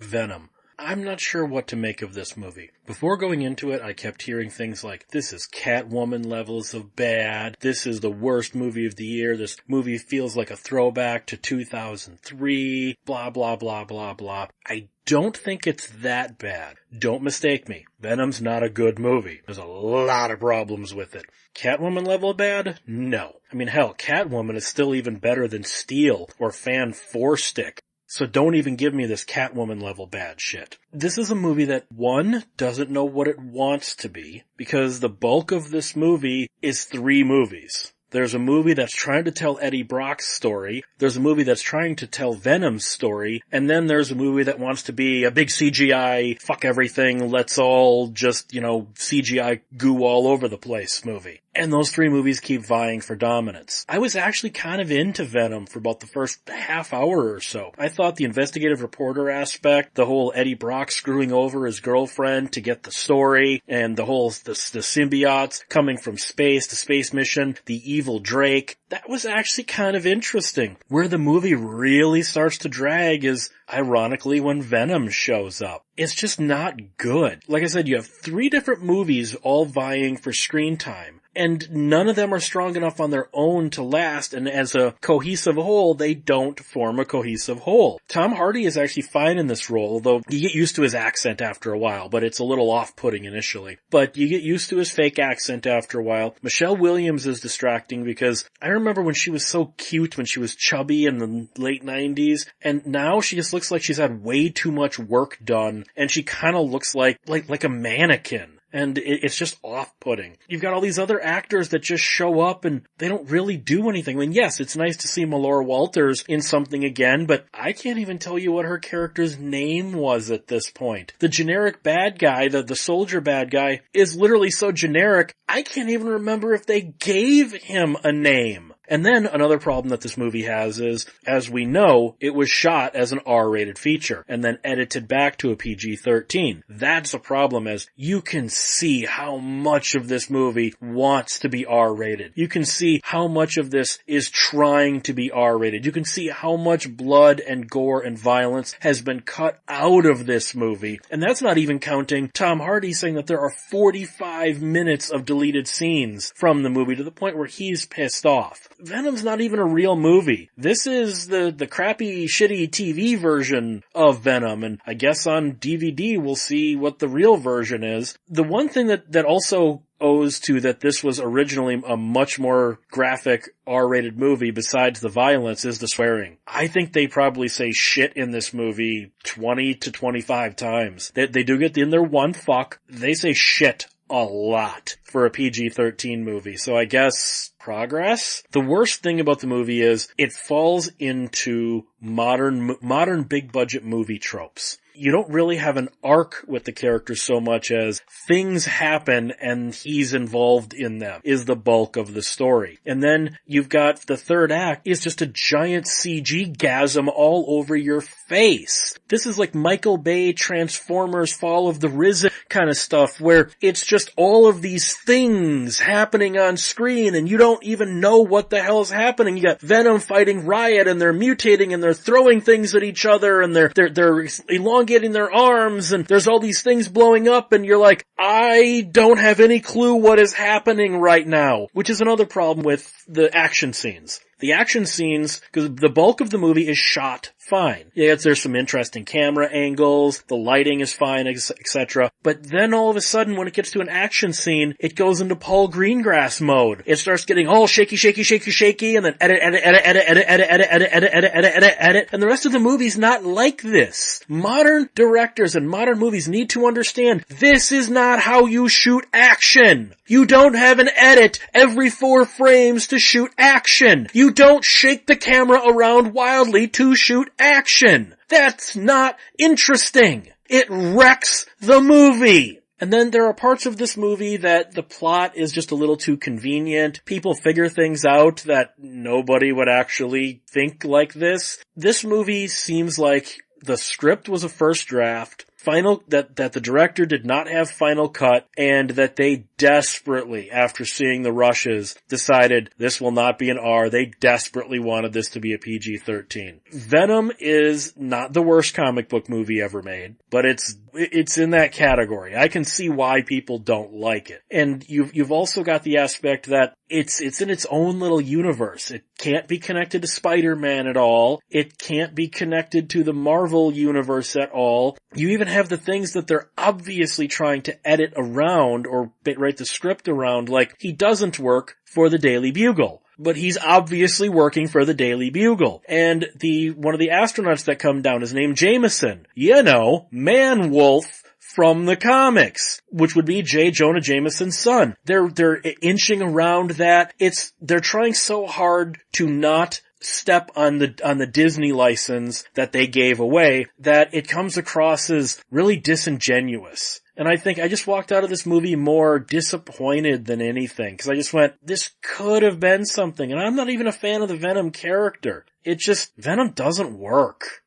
Venom. I'm not sure what to make of this movie. Before going into it, I kept hearing things like, this is Catwoman levels of bad, this is the worst movie of the year, this movie feels like a throwback to 2003, blah blah blah blah blah. I don't think it's that bad. Don't mistake me. Venom's not a good movie. There's a lot of problems with it. Catwoman level bad? No. I mean, hell, Catwoman is still even better than Steel or Fan 4-Stick. So don't even give me this Catwoman level bad shit. This is a movie that, one, doesn't know what it wants to be, because the bulk of this movie is 3 movies. There's a movie that's trying to tell Eddie Brock's story, there's a movie that's trying to tell Venom's story, and then there's a movie that wants to be a big CGI, fuck everything, let's all just, CGI goo all over the place movie. And those 3 movies keep vying for dominance. I was actually kind of into Venom for about the first half hour or so. I thought the investigative reporter aspect, the whole Eddie Brock screwing over his girlfriend to get the story, and the whole, the symbiotes coming from space, the space mission, the evil Drake, that was actually kind of interesting. Where the movie really starts to drag is, ironically, when Venom shows up. It's just not good. Like I said, you have 3 different movies all vying for screen time. And none of them are strong enough on their own to last, and as a cohesive whole, they don't form a cohesive whole. Tom Hardy is actually fine in this role, although you get used to his accent after a while, but it's a little off-putting initially. But you get used to his fake accent after a while. Michelle Williams is distracting because I remember when she was so cute when she was chubby in the late 90s, and now she just looks like she's had way too much work done, and she kind of looks like a mannequin. And it's just off-putting. You've got all these other actors that just show up and they don't really do anything. I mean, yes, it's nice to see Melora Walters in something again, but I can't even tell you what her character's name was at this point. The generic bad guy, the soldier bad guy, is literally so generic, I can't even remember if they gave him a name. And then another problem that this movie has is, as we know, it was shot as an R-rated feature and then edited back to a PG-13. That's a problem, as you can see how much of this movie wants to be R-rated. You can see how much of this is trying to be R-rated. You can see how much blood and gore and violence has been cut out of this movie. And that's not even counting Tom Hardy saying that there are 45 minutes of deleted scenes from the movie to the point where he's pissed off. Venom's not even a real movie. This is the crappy, shitty TV version of Venom, and I guess on DVD we'll see what the real version is. The one thing that also owes to that this was originally a much more graphic R-rated movie besides the violence is the swearing. I think they probably say shit in this movie 20 to 25 times. They do get in there one fuck. They say shit a lot for a PG-13 movie, so I guess progress? The worst thing about the movie is it falls into modern big budget movie tropes. You don't really have an arc with the characters so much as things happen and he's involved in them is the bulk of the story. And then you've got the third act is just a giant CG gasm all over your face. This is like Michael Bay Transformers Fall of the Risen kind of stuff where it's just all of these things happening on screen and you don't even know what the hell's happening. You got Venom fighting Riot and they're mutating and they're throwing things at each other and they're elongating their arms and there's all these things blowing up and you're like, I don't have any clue what is happening right now, which is another problem with the action scenes. The action scenes, because the bulk of the movie is shot fine. Yes, there's some interesting camera angles, the lighting is fine, etc. But then all of a sudden, when it gets to an action scene, it goes into Paul Greengrass mode. It starts getting all shaky, and then edit, and the rest of the movie's not like this. Modern directors and modern movies need to understand this is not how you shoot action. You don't have an edit every 4 frames to shoot action. You don't shake the camera around wildly to shoot action. That's not interesting. It wrecks the movie. And then there are parts of this movie that the plot is just a little too convenient. People figure things out that nobody would actually think like this. This movie seems like the script was a first draft. that the director did not have final cut, and that they desperately, after seeing the rushes, decided this will not be an R. They desperately wanted this to be a PG-13. Venom is not the worst comic book movie ever made, but it's in that category. I can see why people don't like it. And you've also got the aspect that it's in its own little universe. It can't be connected to Spider-Man at all. It can't be connected to the Marvel universe at all. You even have the things that they're obviously trying to edit around or write the script around, like he doesn't work for the Daily Bugle. But he's obviously working for the Daily Bugle. And one of the astronauts that come down is named Jameson. You know, Man-Wolf from the comics, which would be J. Jonah Jameson's son. They're inching around that. They're trying so hard to not step on the Disney license that they gave away that it comes across as really disingenuous. And I think I just walked out of this movie more disappointed than anything, because I just went, this could have been something. And I'm not even a fan of the Venom character. Venom doesn't work.